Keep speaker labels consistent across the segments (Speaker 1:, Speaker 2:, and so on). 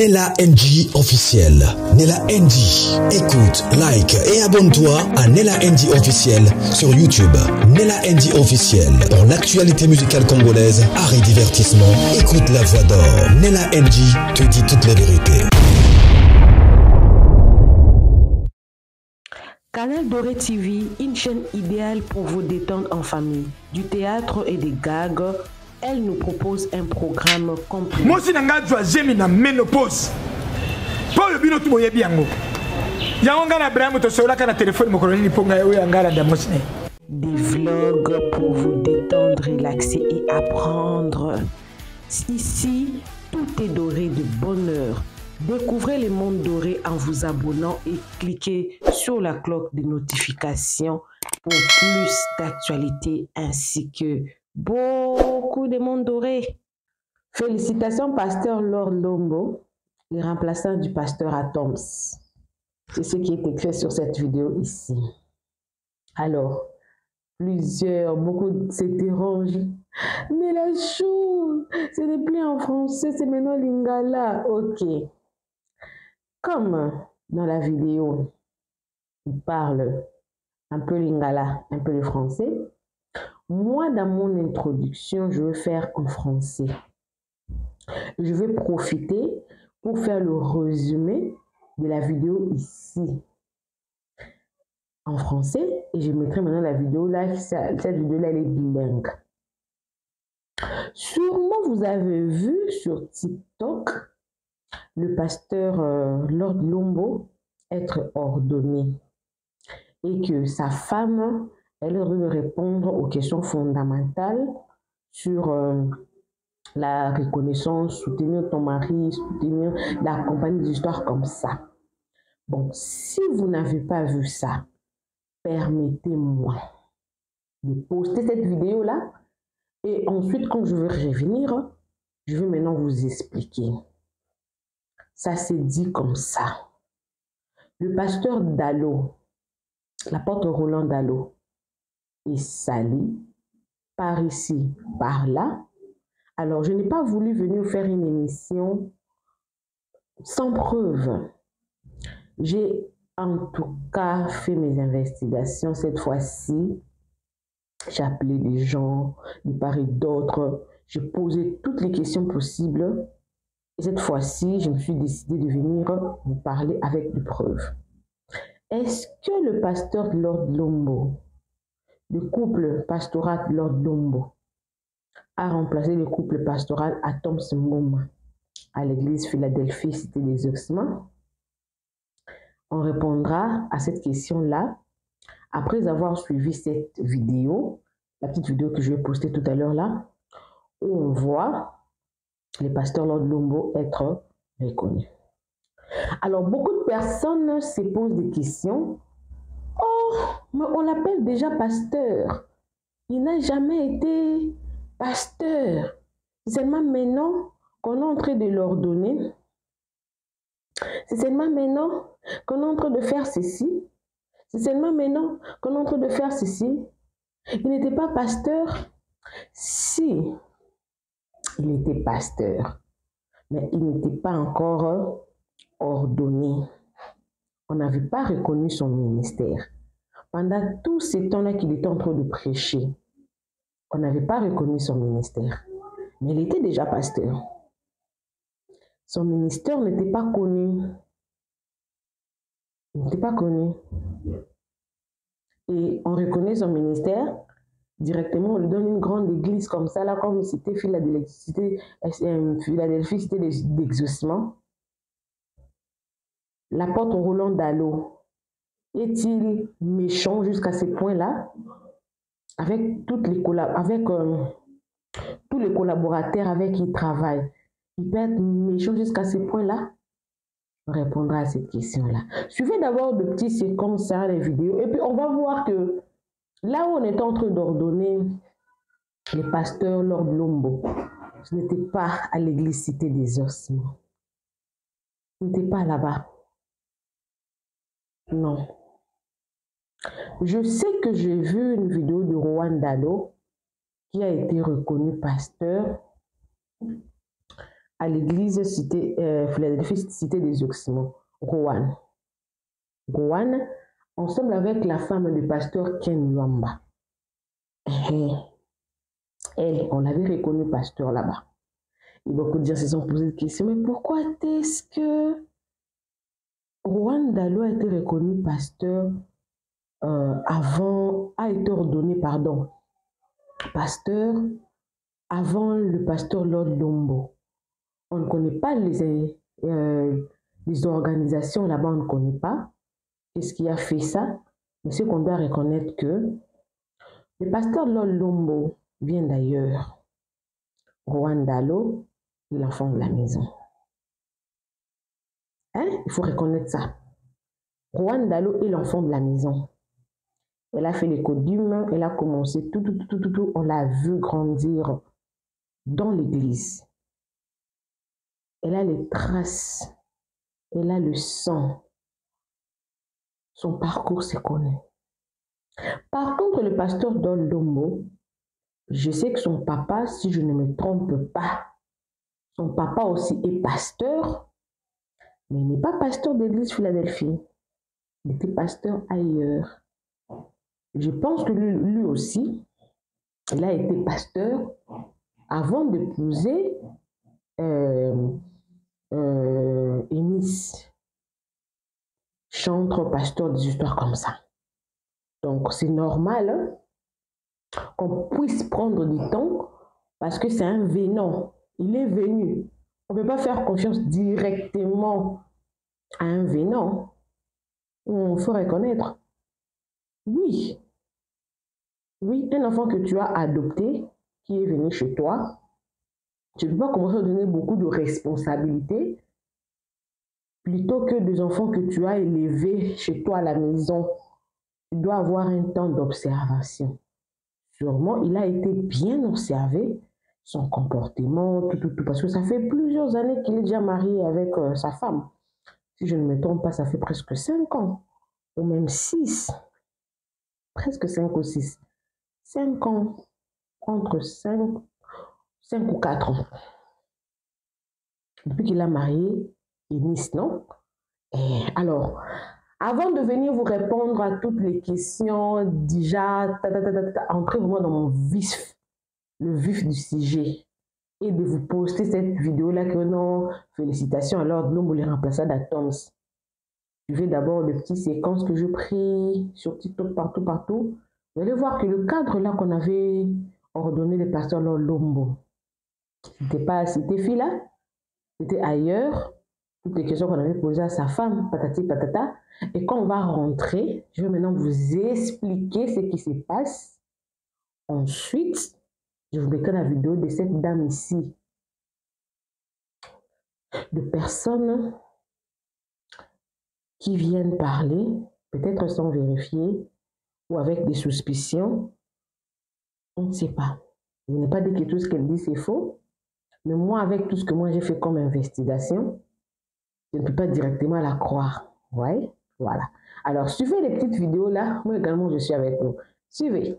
Speaker 1: Nella NG officiel. Nella NG. Écoute, like et abonne-toi à Nella NG officiel sur YouTube. Nella NG officiel. Pour l'actualité musicale congolaise, art et divertissement, écoute la voix d'or. Nella NG te dit toutes les vérités.
Speaker 2: Canal Doré TV, une chaîne idéale pour vous détendre en famille. Du théâtre et des gags, elle nous propose un programme complet.
Speaker 3: Moi aussi, je suis en ménopause. Pour le bino, tout le monde est bien.
Speaker 2: Des vlogs pour vous détendre, relaxer et apprendre. Ici, tout est doré de bonheur. Découvrez le monde doré en vous abonnant et cliquez sur la cloche de notification pour plus d'actualités ainsi que beaucoup de monde doré. Félicitations, pasteur Lord Lombo, le remplaçant du pasteur Atoms. C'est ce qui est écrit sur cette vidéo ici. Alors, beaucoup s'interrogent. Mais la chose, ce n'est plus en français, c'est maintenant lingala. Ok. Comme dans la vidéo, il parle un peu lingala, un peu le français. Moi, dans mon introduction, je vais faire en français. Je vais profiter pour faire le résumé de la vidéo ici en français et je mettrai maintenant la vidéo là, cette vidéo là elle est bilingue. Sûrement vous avez vu sur TikTok le pasteur Lord Lombo être ordonné et que sa femme elle devait répondre aux questions fondamentales sur la reconnaissance, soutenir ton mari, soutenir la compagnie des histoires comme ça. Bon, si vous n'avez pas vu ça, permettez-moi de poster cette vidéo-là et ensuite, quand je vais revenir, je vais maintenant vous expliquer. Ça s'est dit comme ça. Le pasteur Dalo, l'apôtre Roland Dalo, est sali par ici, par là. Alors, je n'ai pas voulu venir faire une émission sans preuve. J'ai en tout cas fait mes investigations cette fois-ci. J'ai appelé des gens, de part et d'autre. J'ai posé toutes les questions possibles. Et cette fois-ci, je me suis décidé de venir vous parler avec des preuves. Est-ce que le pasteur Lord Lombo, le couple pastoral Lord Lombo, a remplacé le couple pastoral Atoms Mboma à l'église Philadelphie, Cité des Ossements? On répondra à cette question-là après avoir suivi cette vidéo, la petite vidéo que je vais poster tout à l'heure là, où on voit le pasteur Lord Lombo être reconnu. Alors, beaucoup de personnes se posent des questions. Oh, mais on l'appelle déjà pasteur. Il n'a jamais été pasteur. C'est seulement maintenant qu'on est en train de l'ordonner. C'est seulement maintenant qu'on est en train de faire ceci. C'est seulement maintenant qu'on est en train de faire ceci. Il n'était pas pasteur. Si, il était pasteur. Mais il n'était pas encore ordonné. On n'avait pas reconnu son ministère. Pendant tous ces temps-là qu'il était en train de prêcher, on n'avait pas reconnu son ministère. Mais il était déjà pasteur. Son ministère n'était pas connu. Il n'était pas connu. Et on reconnaît son ministère, directement on lui donne une grande église comme ça, là, comme c'était Philadelphie, Cité d'Exaucement. L'apôtre Roland Dalo, est-il méchant jusqu'à ce point-là? Avec tous les collaborateurs avec qui il travaille, il peut être méchant jusqu'à ce point-là? On répondra à cette question-là. Suivez d'abord de petites séquences sur les vidéos et puis on va voir que là où on est en train d'ordonner le pasteur Lord Lombo, ce n'était pas à l'église Cité des Ossements. Ce n'était pas là-bas. Non. Je sais que j'ai vu une vidéo de Roland Dalo qui a été reconnu pasteur à l'église Philadelphie, cité des Oxymons, Rowan. Rowan, ensemble avec la femme du pasteur Ken Luamba. Elle, on l'avait reconnu pasteur là-bas. Et beaucoup de gens se sont posé des questions, mais pourquoi est-ce que Rowan Dalo a été reconnu pasteur a été ordonné, pasteur avant le pasteur Lord Lombo. On ne connaît pas les organisations là-bas, on ne connaît pas. Qu'est-ce qui a fait ça? Mais ce qu'on doit reconnaître que le pasteur Lord Lombo vient d'ailleurs. Rowan Dalo est l'enfant de la maison. Il faut reconnaître ça. Rowan Dalo est l'enfant de la maison. Elle a fait les costumes, elle a commencé tout. On l'a vu grandir dans l'église. Elle a les traces, elle a le sang. Son parcours se connaît. Par contre, le pasteur Lord Lombo, je sais que son papa, si je ne me trompe pas, son papa aussi est pasteur, mais il n'est pas pasteur d'église Philadelphie. Il était pasteur ailleurs. Je pense que lui aussi, il a été pasteur avant d'épouser Eunice, chantre, pasteur, des histoires comme ça. Donc c'est normal qu'on puisse prendre du temps parce que c'est un venant. Il est venu. On ne peut pas faire confiance directement à un venant. Il faut reconnaître. Oui, un enfant que tu as adopté, qui est venu chez toi, tu ne peux pas commencer à donner beaucoup de responsabilités plutôt que des enfants que tu as élevés chez toi à la maison. Tu dois avoir un temps d'observation. Sûrement, il a été bien observé, son comportement, tout, parce que ça fait plusieurs années qu'il est déjà marié avec sa femme. Si je ne me trompe pas, ça fait presque 5 ans, ou même 6. Presque 5 ou 6. 5 ans, entre 5 ou 4 ans. Depuis qu'il a marié Eunice, non? Alors, avant de venir vous répondre à toutes les questions, déjà, entrez vraiment dans le vif du sujet, et de vous poster cette vidéo-là que non, félicitations, alors nous vous les remplacer d'Atoms. Je vais d'abord les petites séquences que je pris sur TikTok, partout. Vous allez voir que le cadre là qu'on avait ordonné le pasteur Lord Lombo, c'était pas c'était fille-là, c'était ailleurs. Toutes les questions qu'on avait posées à sa femme, patati patata. Et quand on va rentrer, je vais maintenant vous expliquer ce qui se passe. Ensuite, je vous mettrai la vidéo de cette dame ici. De personnes qui viennent parler, peut-être sans vérifier, ou avec des suspicions. On ne sait pas. Je n'ai pas dit que tout ce qu'elle dit c'est faux. Mais moi, avec tout ce que moi j'ai fait comme investigation, je ne peux pas directement la croire. Ouais, voilà. Alors, suivez les petites vidéos là. Moi également, je suis avec vous. Suivez.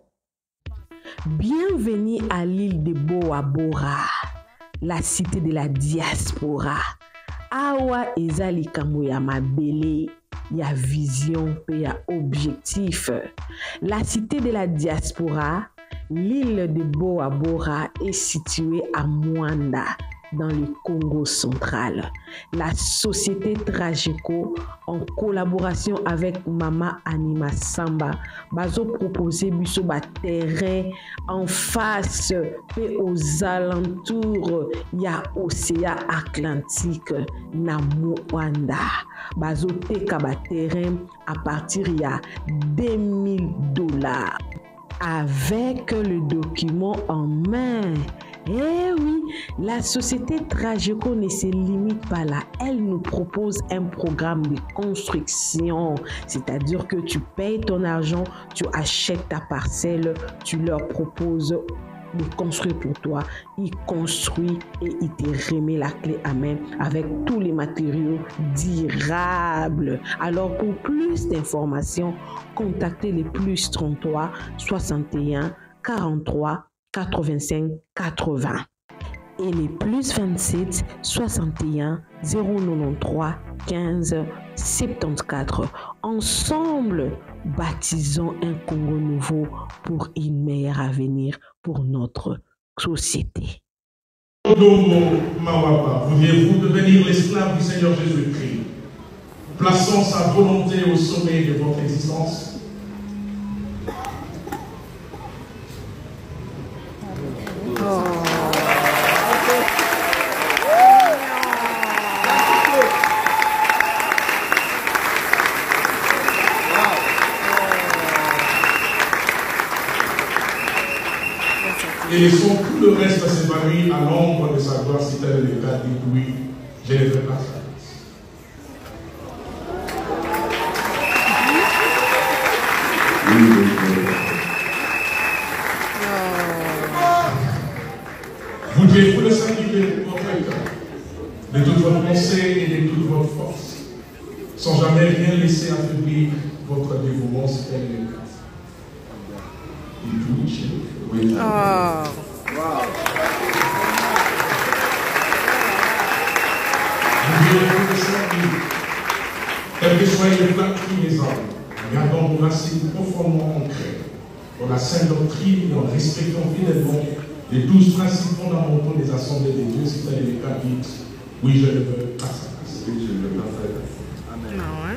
Speaker 2: Bienvenue à l'île de Boa Bora, la cité de la diaspora. Awa ezali kambo ya mabele, ya vision pe ya objectif. La cité de la diaspora, l'île de Boa Bora est située à Mwanda, dans le Congo central. La société Trageco, en collaboration avec Mama Anima Samba, bazo proposer biso ba terrain en face et aux alentours ya océan Atlantique na Mwanda. Bazo teka ba terrain à partir ya $2000 avec le document en main. Eh oui, la société Trageco ne se limite pas là. Elle nous propose un programme de construction. C'est-à-dire que tu payes ton argent, tu achètes ta parcelle, tu leur proposes de construire pour toi. Ils construisent et ils te remettent la clé à main avec tous les matériaux durables. Alors pour plus d'informations, contactez les plus 33 61 43 85 80. et les plus 27 61 093 15 74. Ensemble, baptisons un Congo nouveau pour une meilleure avenir pour notre société.
Speaker 4: Mawapa, vouliez-vous devenir l'esclave du Seigneur Jésus-Christ, plaçant sa volonté au sommet de votre existence? Et laissons tout le reste s'évanouir à l'ombre de sa gloire, si tel est le cas, dit oui, je ne ferai pas ça. Voudriez-vous le sacrifier de votre cœur, de toute votre pensée et de toute votre force, sans jamais rien laisser affaiblir votre dévouement, si tel est le cas? Oui.
Speaker 5: Oh. Wow.
Speaker 4: Quels que soient les plats qui les hommes, gardons nos racines profondément ancrées dans la sainte doctrine et en respectant fidèlement les 12 principes fondamentaux des assemblées de Dieu, si tel est le cas, dites oui, je le veux, pas ça. Oui, je le veux, pas ça. Amen.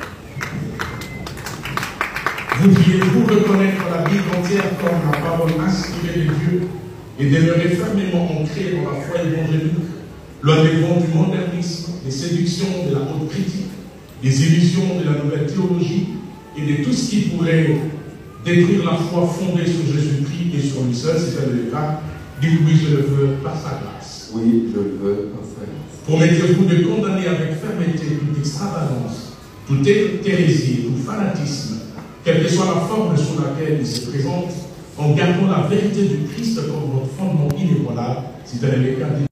Speaker 4: Voudriez-vous reconnaître la Bible entière comme la parole inspirée de Dieu et demeurer fermement ancré dans la foi évangélique, loin des vents du modernisme, des séductions de la haute critique, des illusions de la nouvelle théologie et de tout ce qui pourrait détruire la foi fondée sur Jésus-Christ et sur lui seul, si tel est le cas? Dites oui, je le veux par sa grâce.
Speaker 5: Oui, je le veux par sa grâce.
Speaker 4: Promettez-vous de condamner avec fermeté toute extravagance, toute hérésie, tout fanatisme, quelle que soit la forme sous laquelle il se présente, en gardant la vérité du Christ comme votre fondement inébranlable, si tel est le cas, dites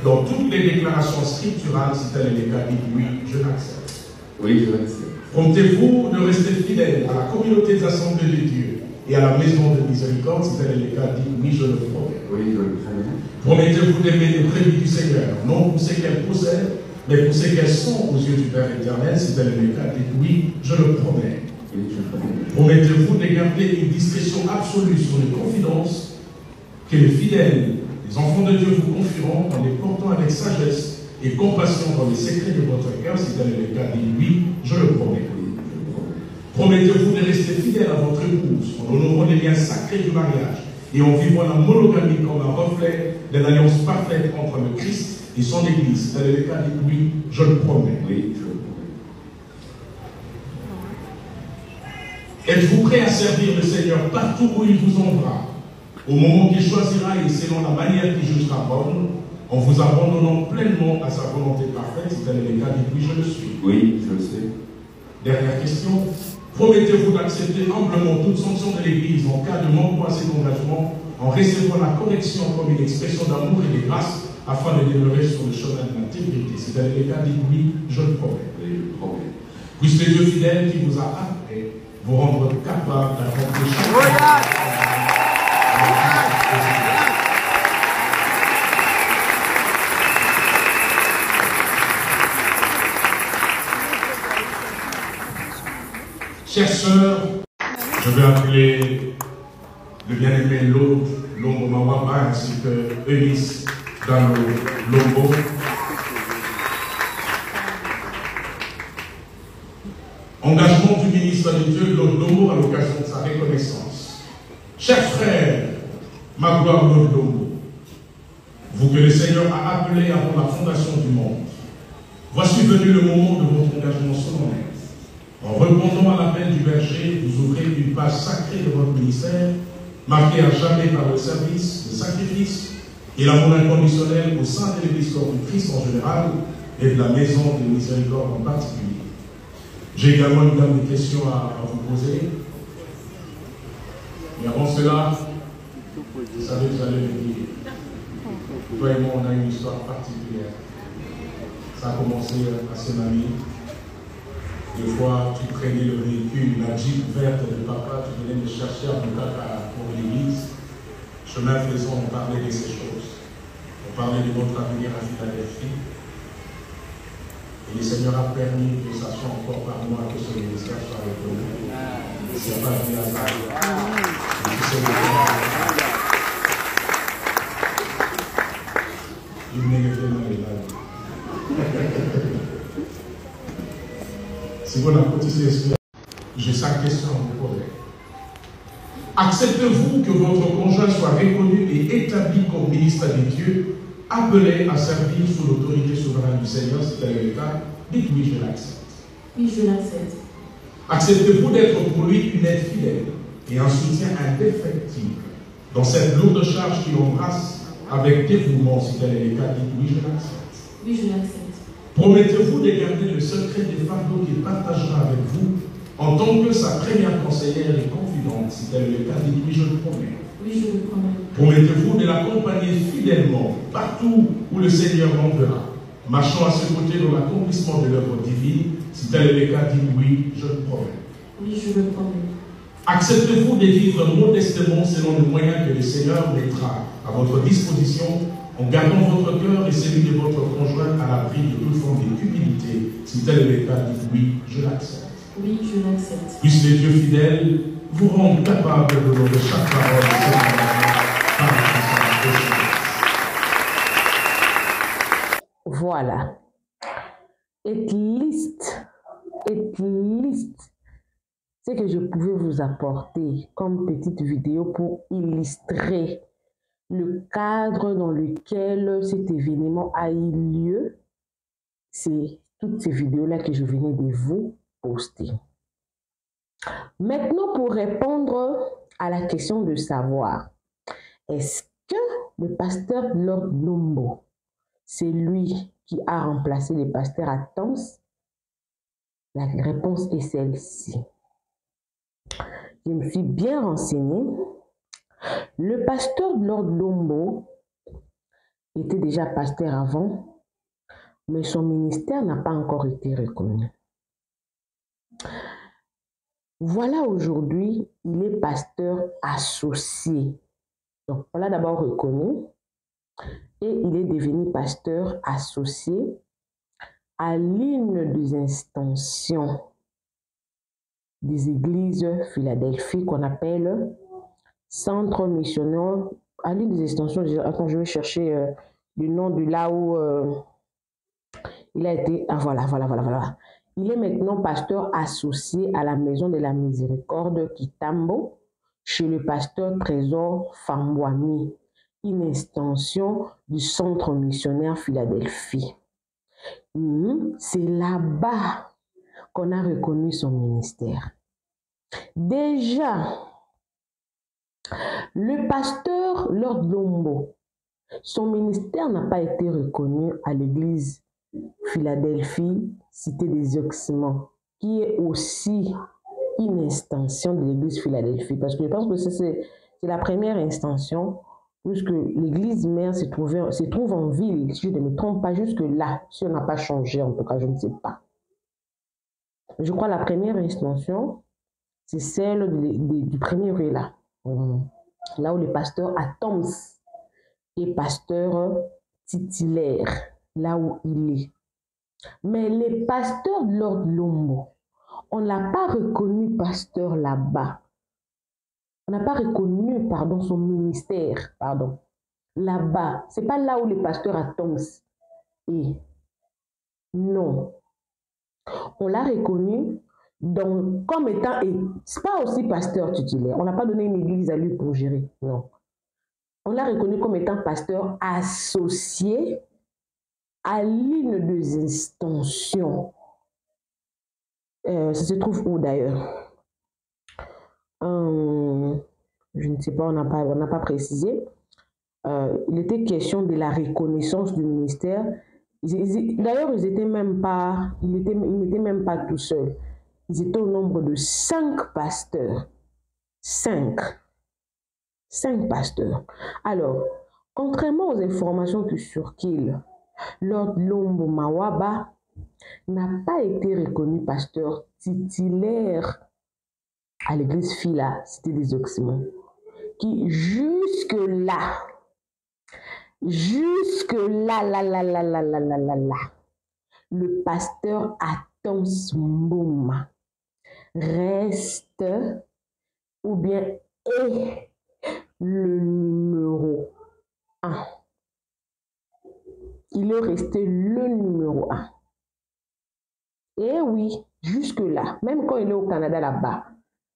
Speaker 4: dans toutes les déclarations scripturales, si tel est le cas, dites oui, je l'accepte.
Speaker 5: Oui, je l'accepte.
Speaker 4: Promettez-vous de rester fidèle à la communauté des assemblées de Dieu et à la maison de miséricorde, si tel est le cas, dites oui, je le promets.
Speaker 5: Oui, je le promets.
Speaker 4: Promettez-vous d'aimer les brebis du Seigneur, non pour ce qu'elles possèdent, mais pour ce qu'elles sont aux yeux du Père éternel, si tel est le cas, dites oui, je le promets. Promettez-vous de garder une discrétion absolue sur les confidences que les fidèles, les enfants de Dieu vous confieront en les portant avec sagesse et compassion dans les secrets de votre cœur, si tel est le cas, dites oui, je le promets. Promettez-vous de rester fidèle à votre épouse en honorant les liens sacrés du mariage et en vivant la monogamie comme un reflet de l'alliance parfaite entre le Christ et son Église. Si tel est le cas, dites oui, je le promets.
Speaker 5: Oui, je le promets.
Speaker 4: Êtes-vous prêt à servir le Seigneur partout où il vous enverra, au moment qu'il choisira et selon la manière qu'il jugera bonne, en vous abandonnant pleinement à sa volonté parfaite? Si tel est le cas, dites oui, je le suis.
Speaker 5: Oui, je le sais.
Speaker 4: Dernière question. Promettez-vous d'accepter humblement toute sanction de l'Église en cas de manquement à cet engagement, en recevant la correction comme une expression d'amour et de grâce, afin de demeurer sur le chemin de l'intégrité? Si tel est le cas, dites oui, je le promets.
Speaker 5: Oui, je le promets.
Speaker 4: Puisse le Dieu fidèle qui vous a appelé vous rendre capable d'accomplir chaque chose. Chères sœurs, je vais appeler le bien-aimé Lombo Mawaba ainsi que Eunice Dano Lombo. Engagement du ministre de Dieu Claude Lombo à l'occasion de sa reconnaissance. Chers frères, Magloire Claude Lombo, vous que le Seigneur a appelé avant la fondation du monde, voici venu le moment de votre engagement solennel. En répondant à l'appel du berger, vous ouvrez une page sacrée de votre ministère, marquée à jamais par le service, le sacrifice et l'amour inconditionnel au sein de l'Église corps du Christ en général et de la maison de miséricorde en particulier. J'ai également une gamme de questions à vous poser. Mais avant cela, vous savez que j'allais le dire. Toi et moi, on a une histoire particulière. Ça a commencé à Sémanie. Des fois, tu prenais le véhicule, la Jeep verte de papa, tu venais me chercher à Bukaka pour l'église. Chemin faisant, on parlait de ces choses. On parler de votre avenir à Philadelphie. Et le Seigneur a permis que ça soit encore par moi que ce ministère soit reconnu. C'est pas du hasard. Il m'élève dans les lames. Si vous n'applaudissez, j'ai 5 questions à vous poser. Acceptez-vous que votre conjoint soit reconnu et établi comme ministre de Dieu, appelé à servir sous l'autorité souveraine du Seigneur, si tel est le cas? Dites oui, je l'accepte.
Speaker 6: Oui, je l'accepte.
Speaker 4: Acceptez-vous d'être pour lui une aide fidèle et un soutien indéfectible dans cette lourde charge qui embrasse avec dévouement, si tel est le cas? Dites oui, je l'accepte.
Speaker 6: Oui, je l'accepte.
Speaker 4: Promettez-vous de garder le secret des fardeaux qu'il partagera avec vous en tant que sa première conseillère et confidente, si tel est le cas? Dites oui, je le promets.
Speaker 6: Oui, je le promets.
Speaker 4: Promettez-vous de l'accompagner fidèlement partout où le Seigneur l'enverra, marchant à ses côtés dans l'accomplissement de l'œuvre divine, si tel est le cas? Dites oui, je le promets.
Speaker 6: Oui, je le promets.
Speaker 4: Acceptez-vous de vivre modestement selon les moyens que le Seigneur mettra à votre disposition, en gardant votre cœur et celui de votre conjoint à l'abri de toute forme d'humilité, si tel est le cas? Dites oui, je l'accepte.
Speaker 6: Oui, je l'accepte.
Speaker 4: Puisse le Dieu fidèle vous rendre capable de l'honorer chaque parole de cette manière, par la puissance de Jésus.
Speaker 2: Voilà. At least, ce que je pouvais vous apporter comme petite vidéo pour illustrer le cadre dans lequel cet événement a eu lieu, c'est toutes ces vidéos-là que je venais de vous poster. Maintenant, pour répondre à la question de savoir, est-ce que le pasteur Lord Lombo, c'est lui qui a remplacé le pasteur Atoms? La réponse est celle-ci. Je me suis bien renseignée. Le pasteur Lord Lombo était déjà pasteur avant, mais son ministère n'a pas encore été reconnu. Voilà, aujourd'hui, il est pasteur associé. Donc, on l'a d'abord reconnu et il est devenu pasteur associé à l'une des extensions des églises Philadelphie qu'on appelle Centre missionnaire. À l'une des extensions, attends, je vais chercher le nom de là où il a été. Ah, voilà. Il est maintenant pasteur associé à la Maison de la Miséricorde Kitambo, chez le pasteur Trésor Fambouami, une extension du Centre missionnaire Philadelphie. C'est là-bas qu'on a reconnu son ministère. Déjà, le pasteur Lord Lombo, son ministère n'a pas été reconnu à l'église Philadelphie, Cité des Oxymans, qui est aussi une extension de l'église Philadelphie, parce que je pense que c'est la première extension, puisque l'église mère se trouve en ville, si je ne me trompe pas, jusque là, si on n'a pas changé, en tout cas, je ne sais pas. Je crois la première extension, c'est celle du premier rue là où le pasteur Atoms est pasteur titulaire, là où il est. Mais le pasteur de Lord Lombo, on ne l'a pas reconnu pasteur là-bas. On n'a pas reconnu, son ministère, là-bas. Ce n'est pas là où le pasteur Atoms est. Non. On l'a reconnu comme étant, ce n'est pas aussi pasteur titulaire. On n'a pas donné une église à lui pour gérer, non. On l'a reconnu comme étant pasteur associé à l'une des extensions. Ça se trouve où d'ailleurs? Je ne sais pas, on n'a pas précisé. Il était question de la reconnaissance du ministère. D'ailleurs, ils n'étaient même pas tout seuls. Ils étaient au nombre de 5 pasteurs. 5 pasteurs. Alors, contrairement aux informations qui circulent, Lord Lombo Mawaba n'a pas été reconnu pasteur titulaire à l'église Phila, Cité des Oxymans, qui jusque-là, Jusque là, le pasteur Atoms Mbouma reste ou bien est le numéro 1. Il est resté le numéro 1. Et oui, jusque-là, même quand il est au Canada là-bas,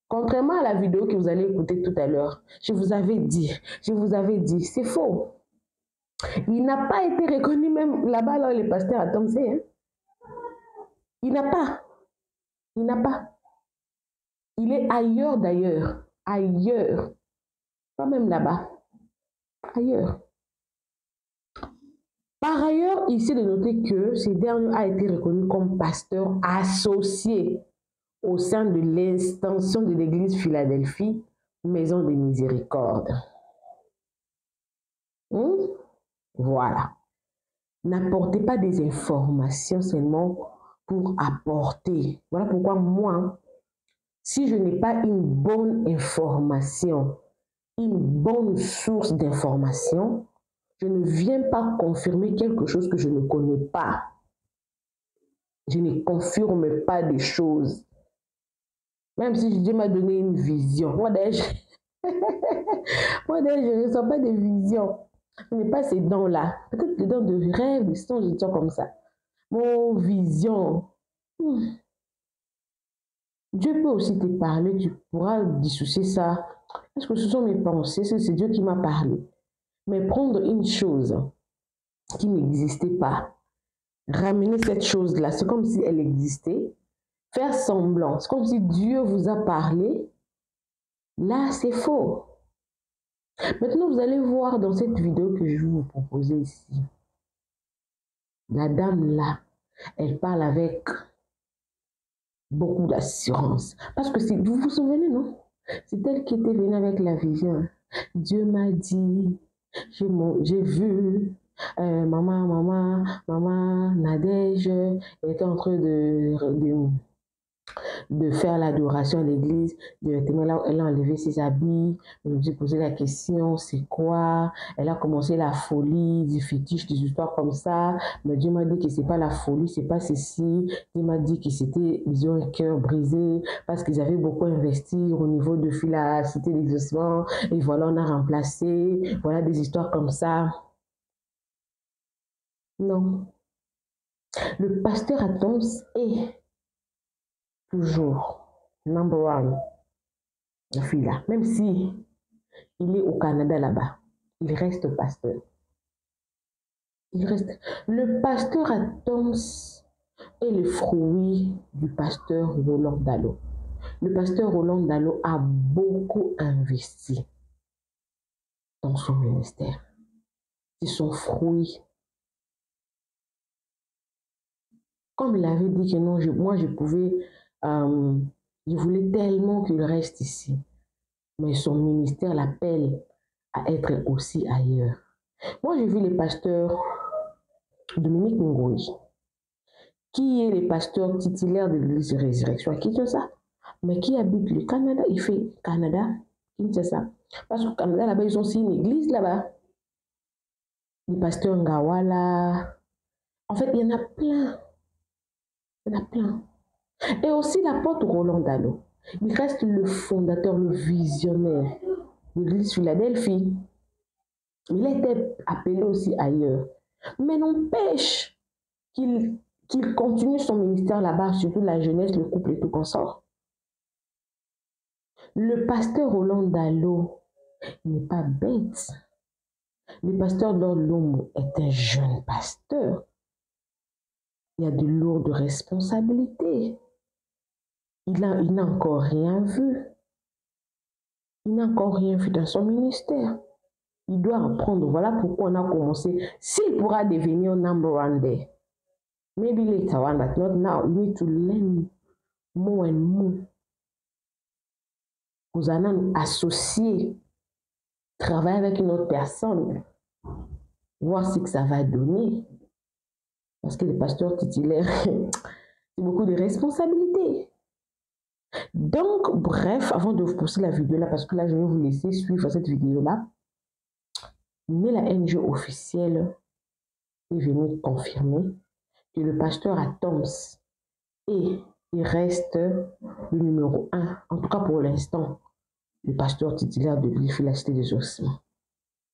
Speaker 2: contrairement à la vidéo que vous allez écouter tout à l'heure, je vous avais dit, c'est faux. Il n'a pas été reconnu même là-bas, là, les pasteurs à Tomsé. Hein? Il n'a pas. Il est ailleurs d'ailleurs. Ailleurs. Pas même là-bas. Ailleurs. Par ailleurs, ici de noter que ce dernier a été reconnu comme pasteur associé au sein de l'extension de l'église Philadelphie, Maison de Miséricorde. Voilà. N'apportez pas des informations seulement pour apporter. Voilà pourquoi moi, si je n'ai pas une bonne information, une bonne source d'information, je ne viens pas confirmer quelque chose que je ne connais pas. Je ne confirme pas des choses. Même si Dieu m'a donné une vision. Moi d'ailleurs, je ne ressens pas de vision. Je n'ai pas ces dons-là. Peut-être des dons de rêve, des songes, des trucs comme ça. Mon vision. Dieu peut aussi te parler. Tu pourras dissocier ça. Est-ce que ce sont mes pensées? C'est Dieu qui m'a parlé. Mais prendre une chose qui n'existait pas, ramener cette chose-là, c'est comme si elle existait, faire semblant, c'est comme si Dieu vous a parlé, là c'est faux. Maintenant, vous allez voir dans cette vidéo que je vais vous proposer ici, la dame là, elle parle avec beaucoup d'assurance. Parce que vous vous souvenez, non? C'est elle qui était venue avec la vision. Dieu m'a dit, j'ai vu, maman Nadège était en train de faire l'adoration à l'église. Directement là, elle a enlevé ses habits. Je me suis posé la question, c'est quoi? Elle a commencé la folie, du fétiche, des histoires comme ça. Mais Dieu m'a dit que c'est pas la folie, c'est pas ceci. Dieu m'a dit que c'était, ils ont un cœur brisé parce qu'ils avaient beaucoup investi au niveau de la cité d'exaucement. Et voilà, on a remplacé. Voilà des histoires comme ça. Non. Le pasteur Atoms est toujours number one. La fille là, même si il est au Canada là-bas, il reste pasteur. Il reste. Le pasteur Atoms est le fruit du pasteur Roland Dallot. Le pasteur Roland Dallot a beaucoup investi dans son ministère. C'est son fruit. Comme il avait dit que non, moi je pouvais, je voulais tellement qu'il reste ici. Mais son ministère l'appelle à être aussi ailleurs. Moi, j'ai vu les pasteurs Dominique Ngoui, qui est le pasteur titulaire de l'église de Résurrection à Kinshasa, mais qui habite le Canada. Il fait Canada, Kinshasa. Parce qu'au Canada, là-bas, ils ont aussi une église là-bas. Les pasteurs Ngawala. En fait, il y en a plein. Il y en a plein. Et aussi l'apôtre Roland Dallot. Il reste le fondateur, le visionnaire de l'église Philadelphie. Il a été appelé aussi ailleurs. Mais n'empêche qu'il continue son ministère là-bas, surtout la jeunesse, le couple et tout consort. Le pasteur Roland Dallot n'est pas bête. Le pasteur Lord Lombo est un jeune pasteur. Il y a de lourdes responsabilités. Il n'a encore rien vu. Il n'a encore rien vu dans son ministère. Il doit apprendre. Voilà pourquoi on a commencé. S'il pourra devenir number one there, maybe later on, but not now. You need to learn more and more. Vous allez nous associer, travailler avec une autre personne, voir ce que ça va donner. Parce que le pasteur titulaire, c'est beaucoup de responsabilités. Donc, bref, avant de vous pousser la vidéo là, parce que là, je vais vous laisser suivre cette vidéo là. Mais la NG officielle est venue confirmer que le pasteur Atoms et il reste le numéro 1, en tout cas pour l'instant, le pasteur titulaire de l'IFI, la Cité des Ossements.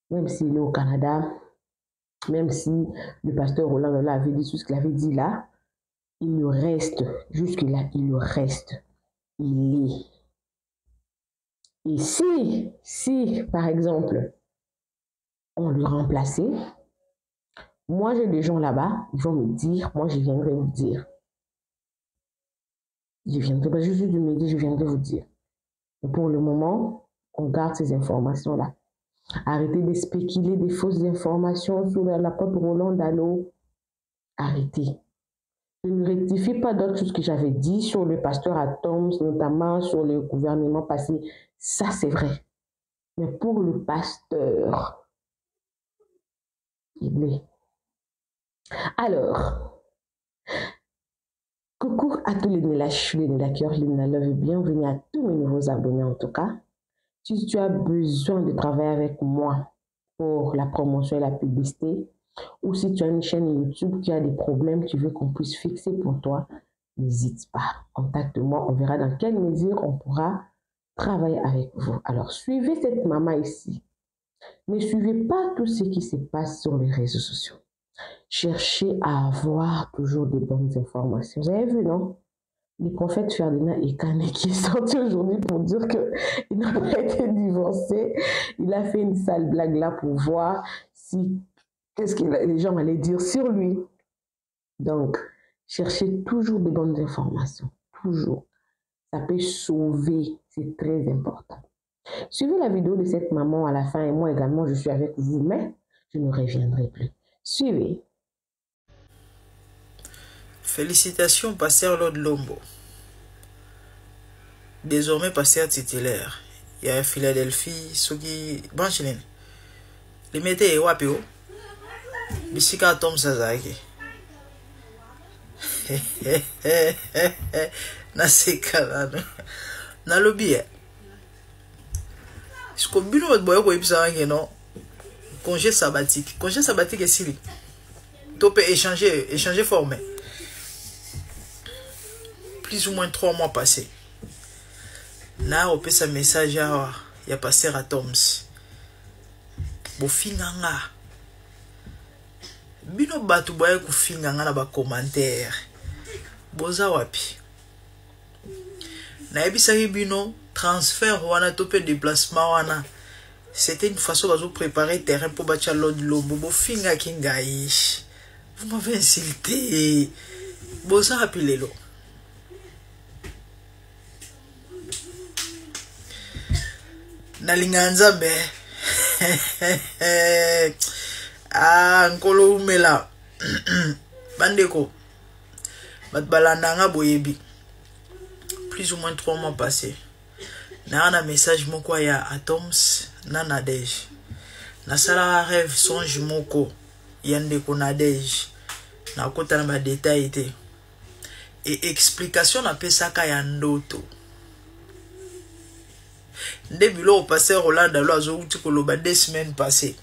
Speaker 2: Même s'il est au Canada, même si le pasteur Roland avait dit tout ce qu'il avait dit là, il le reste, jusque-là, il le reste. Il est. Et si, par exemple, on le remplaçait, moi j'ai des gens là-bas, ils vont me dire, moi je viendrai vous dire. Je viendrai, je suis du métier, je viendrai vous dire. Et pour le moment, on garde ces informations-là. Arrêtez de spéculer des fausses informations sur la porte Roland Dallot. Arrêtez. Je ne rectifie pas d'autres choses que j'avais dit sur le pasteur Atoms, notamment sur le gouvernement passé. Ça, c'est vrai. Mais pour le pasteur, il est. Alors, coucou à tous les Nélachus, les Nélakeurs, les Nélalove, bienvenue à tous mes nouveaux abonnés en tout cas. Si tu as besoin de travailler avec moi pour la promotion et la publicité, ou si tu as une chaîne YouTube qui a des problèmes, tu veux qu'on puisse fixer pour toi, n'hésite pas. Contacte-moi, on verra dans quelle mesure on pourra travailler avec vous. Alors, suivez cette maman ici. Ne suivez pas tout ce qui se passe sur les réseaux sociaux. Cherchez à avoir toujours des bonnes informations. Vous avez vu, non? Le prophète Ferdinand Ekane qui est sorti aujourd'hui pour dire qu'il n'a pas été divorcé. Il a fait une sale blague là pour voir si qu'est-ce que les gens allaient dire sur lui. Donc, cherchez toujours des bonnes informations. Toujours. Ça peut sauver. C'est très important. Suivez la vidéo de cette maman à la fin et moi également, je suis avec vous, mais je ne reviendrai plus. Suivez.
Speaker 7: Félicitations, pasteur Lord Lombo. Désormais pasteur titulaire. Il y a Philadelphie, ceux qui... Branchelin. Les mettez wapi o. Bisika Tom Sazaki. Na sekala no. Na lobby. Est-ce que bino votre boyo ko ipisa non? Congé sabbatique. Congé sabbatique est sili. Tu peux échanger formé. Plus ou moins 3 mois passés. Là, on peut ce message à y a pasteur Atoms. Bofinganga. Bino batu boye ku finganga na ba commentaire. Boza wapi. Na ebisaki bino transfert wana topé déplacement wana. C'était une façon de préparer terrain pour bâtir l'autre Lombo. Bofinga kingai. Vous m'avez insulté. Boza appelé l'eau. Nalinganzambe. Ah, nkolo umela. Bandeko. Batbalandanga boyebi. Plus ou moins 3 mois passés. Na un message moko ya Atoms na Nadej. Na sala rêve songe moko yandeko Nadej. Na kota na ba détail té. Et explication na pesaka ya ndoto. Début là au pasteur Roland Dallot azouti koloba 2 semaines passées.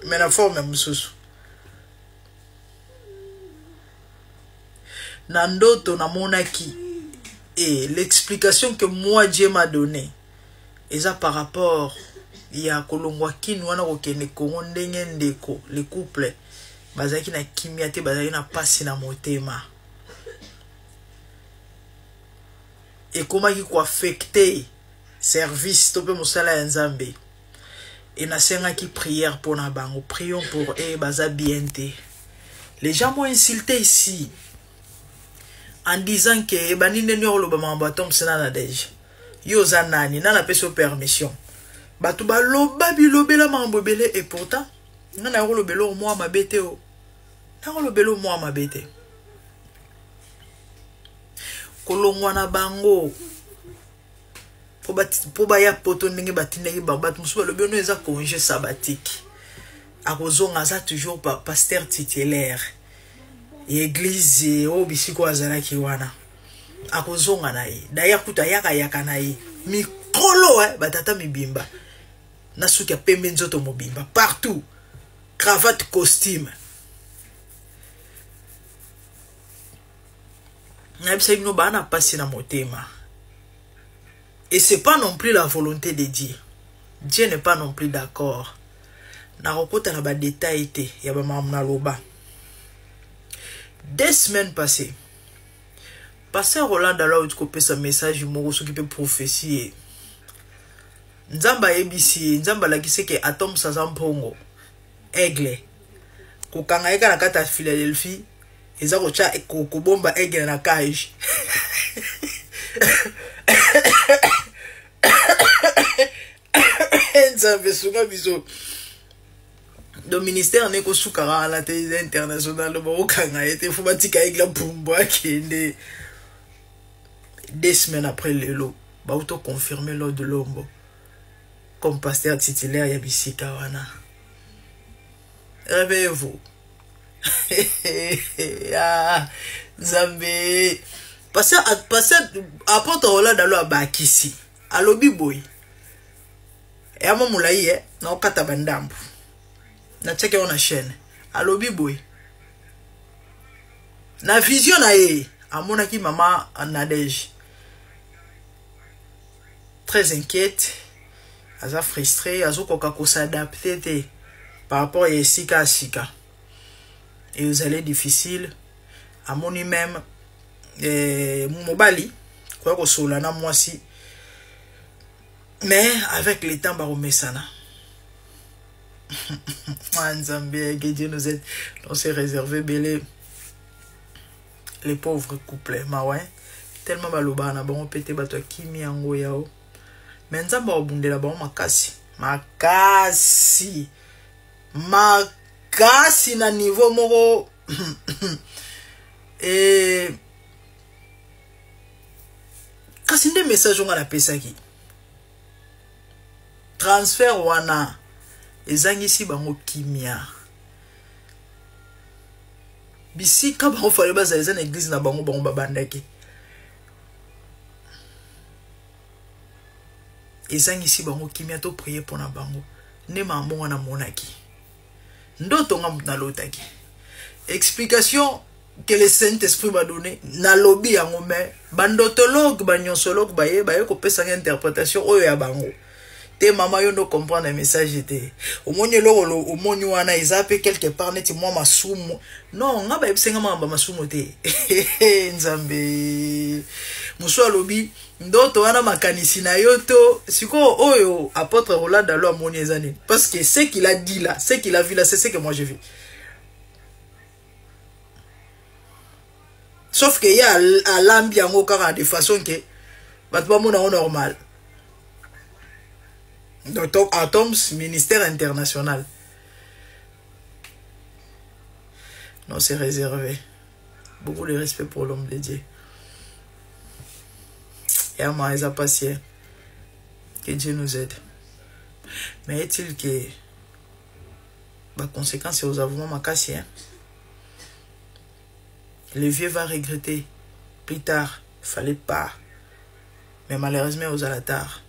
Speaker 7: Mais la forme msusu. Nandoto na monaki. Et l'explication que moi Dieu m'a donnée, et ça par rapport ya kolongwa kinu wana kokene kongo ndenge ndeko le couple bazaki na kimia te bazaki na pasi na motema. Et comment il ko affecter service to pe musala ya Nzambe. Et na senga ki prière pour na bango, prions pour baza bien te. Les gens m'ont insulté ici en disant que banine nyo lo ba mambatom sena na deja. Yo zanani na peso permission. Batu ba loba bilobela mambobele et pourtant na lo belo moi ma bete o. Na lo belo moi ma bete. Kolongwa na bango. Po ba ya poto ndenge batindeki babatu musuba lo beno eza congé sabbatique. Akozonga za toujours pasteur titulaire. Église o bisiko azala ki wana. Akozonga na ye. D'ailleurs kuta yaka na ye. Mikolo batata mibimba. na suki ya pembe nzoto mobimba partout, cravate, costume. Et c'est pas non plus la volonté de Dieu. Dieu n'est pas non plus d'accord. Na rokota na ba détail te ya ba mamna loba. 2 semaines passées, Pasteur Roland alors il copie sa message moko soki pe prophétie. Nzamba ebisi, nzamba la kise ke atom sazampongo. Aigle. Ko kanga eka na kata Philadelphie, eza ko cha ko bomba aigle na cage. Nzamba sunga biso. Le ministère n'est qu'au soukara à la télé internationale. Le Marocain était foubatika avec la pumba qui est 2 semaines après le lot. Bah, auto confirmé lors de l'ombo. Comme pasteur titulaire Yabisi Kawana. Réveillez-vous. Ah, Zambé. Pasteur apporte Roland Dalo à Bakissi. À l'obi boy. Et à mon moulaïe, non, katabandambu. Na check on a chaîne alobi boy na vision na amona ki mama Nadège très inquiète, aza frustrée, azokoka ko s'adapter par rapport à sika sika et vous allez difficile amoni même mobali quoi ko sola na moi si mais avec le temps ba remesana. Que Dieu nous aide. On s'est réservé belé les pauvres couples. Ma ouais. Tellement baloba na bon pété bato kimi yango yao. Mais nzamba obunde la bon makasi. Makasi. Makasi na niveau moro. Et kasi nde message on a pesa ki. Transfert wana. Ezangisi bango kimia. Bisi ka bango fale baza eza na église na bango babandaki. Ezangisi bango kimia to prier pour na bango. Ne mamonga na monaki. Ndoto nga na lotaki. Explication que le Saint-Esprit m'a donné na lobby yango me bandotologue banyonsologue baye ko pesa interprétation oyo ya bango. Te mama yo no comprendre le message était omonye lolo omonye wana izape quelque part neti moi masumu non nga ba ebisenga mama masumu te nzambe muso alobi ndoto wana makanisi na yoto siko oyo apôtre Roland Dalo amoni ezani parce que ce qu'il a dit là ce qu'il a vu là c'est ce que moi j'ai vu, sauf que y a à l'ambiance encore de façon que batba mona normal. Donc, Atoms, ministère international. Non, c'est réservé. Beaucoup de respect pour l'homme de Dieu. Et à moi, ils ont passé. Que Dieu nous aide. Mais est-il que la conséquence, c'est aux avouements makassi. Le vieux va regretter. Plus tard, il fallait pas. Mais malheureusement, aux alatars.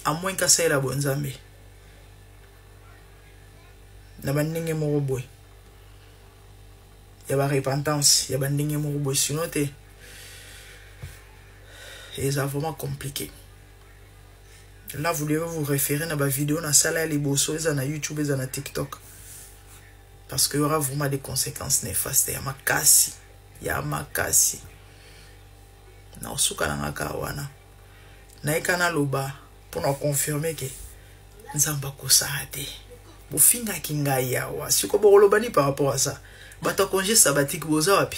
Speaker 7: À moins que ça ait la bonne zambé. Na bandinge moko boy. Il y a la repentance, il y a bandinge moko boy. Sinon, c'est vraiment compliqué. Là, vous devez vous référer à ma vidéo dans la les bosso, dans YouTube et dans TikTok. Parce qu'il y aura vraiment des conséquences néfastes. Il y a ma kasi. Il y a ma kasi. Na osuka na kawana. Na ekana loba. Pour nous confirmer que nous sommes pas ça. Vous finga kingaïa. Si vous avez par rapport à ça, votre congé sabbatique, vous avez.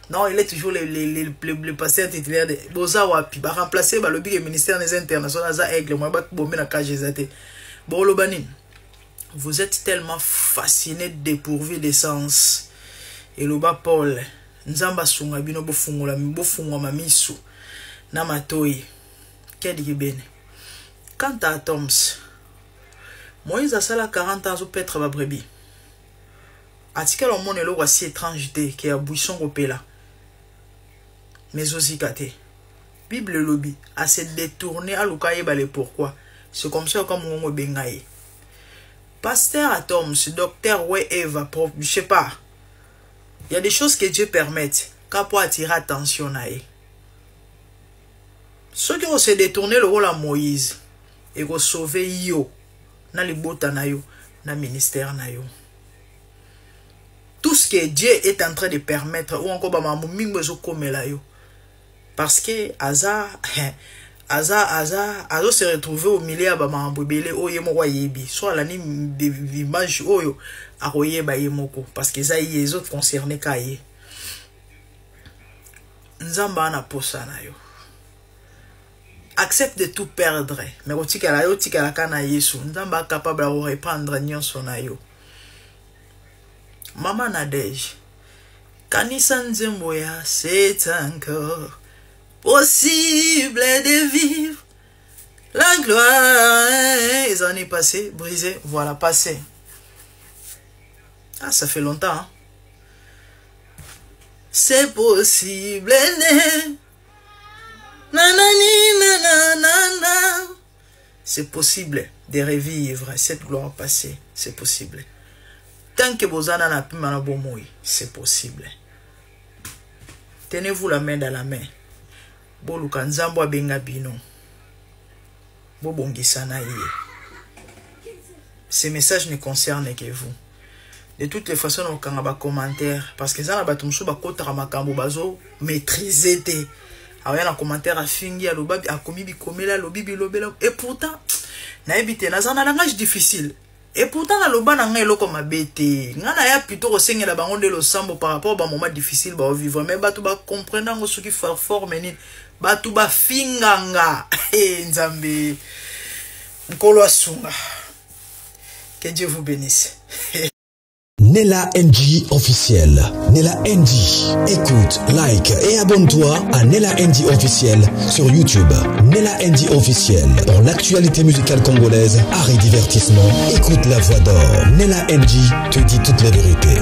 Speaker 7: Non, il est toujours le pasteur titulaire de Boza Wapi. Va remplacer le ministère des Internationaux. Vous êtes tellement fasciné, dépourvu d'essence. Et le bas Paul, Nzamba Sunga Bino Bofungula, Bofungwa Mamisu, Namatoi, Kedibene. Quant à Toms, Moïse a sala 40 ans au pètre ma brebis. Article au monde est si étrangeté qui a buisson au pela. Mais aussi kate. Bible lobby a se détourné à l'oukaye balé pourquoi. C'est comme ça comme on bengaye. Pasteur Atom, ce docteur ouais Eva, je sais pas. Il y a des choses que Dieu permet pour attirer attention à eux. Ceux qui ont se détourné le rôle à Moïse et qui ont sauvé yo, dans les bottes na yo, dans le ministère na yo. Tout ce que Dieu est en train de permettre, ou encore bamamou mingbezo comme la yo. Parce que Aza se retrouver au milieu de bamamou belé oye mo yebi. Soit la ni image oyo a roye ba yemoko parce que ça y les autres concernés kaye. Nzamba na posa na yo. Accepte de tout perdre, mais au tika la yo tika la kana Yesu. Nzamba capable de reprendre nyonso na yo. Maman Nadège, Kanisa Nzemboya, c'est encore possible de vivre la gloire. Les années passées, brisées, voilà, passées. Ah, ça fait longtemps. Hein? C'est possible. C'est possible de revivre cette gloire passée. C'est possible. Tant que vous en avez plus, c'est possible. Tenez-vous la main dans la main. Boluka nzambo benga bino. Bobongisana ye. Ces messages ne concernent que vous. De toutes les façons, on a des commentaires. Parce que ça, on a des gens maîtriser. Il y a un commentaire à finir, à commis, et pourtant, il y a un langage difficile. Et pourtant, il y a un langage comme bête. Il y a plutôt de sambo par rapport à un moment difficile à vivre. Mais il y a comprendre ce qui fait fort, mais il y a finganga. Nzambe. Nkolo asunga. Que Dieu vous bénisse.
Speaker 1: Nella NG officiel. Nella NG. Écoute, like et abonne-toi à Nella NG officiel sur YouTube. Nella NG officiel. Pour l'actualité musicale congolaise, art et divertissement, écoute la voix d'or. Nella NG te dit toutes les vérités.